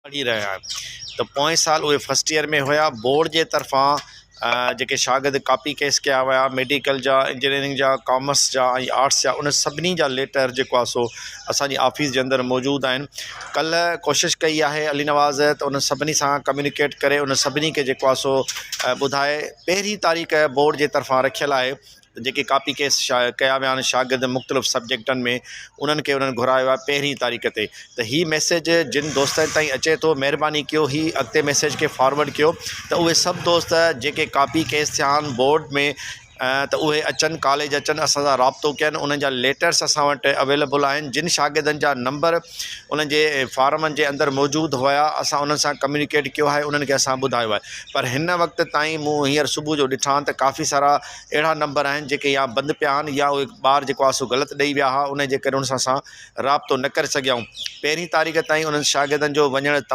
पढ़ी रहिया आहिनि। त पोएं साल उहे फस्ट ईयर में हुया। बोर्ड जे तरफ़ां जेके शागिर्द कॉपी केस कया हुआ, मेडिकल जा, इंजीनियरिंग जा, कॉमर्स जा ऐं आर्ट्स जा, उन सभिनी जा लेटर जेको आहे सो असांजी ऑफ़िस जे अंदरि मौजूदु आहिनि। कल्ह कोशिशि कई आहे अली नवाज़ त उन सभिनी सां कम्यूनिकेट करे उन सभिनी खे जेको आहे सो ॿुधाए। पहिरीं तारीख़ बोर्ड जे तरफ़ां रखियलु आहे। जेके कॉपी केस कया विया आहिनि शागिर्द मुख़्तलिफ़ सब्जेक्टनि में, उन्हनि खे उन्हनि घुरायो आहे पहिरीं तारीख़ ते। त हीअ मैसेज जिन दोस्तनि ताईं अचे थो, महिरबानी कयो ही अॻिते मैसेज खे फॉरवर्ड कयो त उहे सभु दोस्त जेके कॉपी केस थिया आहिनि बोर्ड में त उहे अचनि, कॉलेज अचनि, असां सां राब्तो कनि। उन्हनि जा लेटर्स असां वटि अवेलेबल आहिनि। जिन शागिर्दनि जा नंबर उन्हनि जे फार्मनि जे अंदरि मौजूदु हुया, असां उन्हनि सां कम्यूनिकेट कयो आहे, उन्हनि खे असां ॿुधायो आहे। पर हिन वक़्त ताईं मूं हींअर सुबुह जो ॾिठा त काफ़ी सारा अहिड़ा नंबर आहिनि जेके या बंदि पिया आहिनि या उहे ॿार जेको आहे सो ग़लति ॾेई विया हुआ, उन जे करे उन सां असां राब्तो न करे सघियाऊं। पहिरीं तारीख़ ताईं उन्हनि शागिर्दनि जो वञणु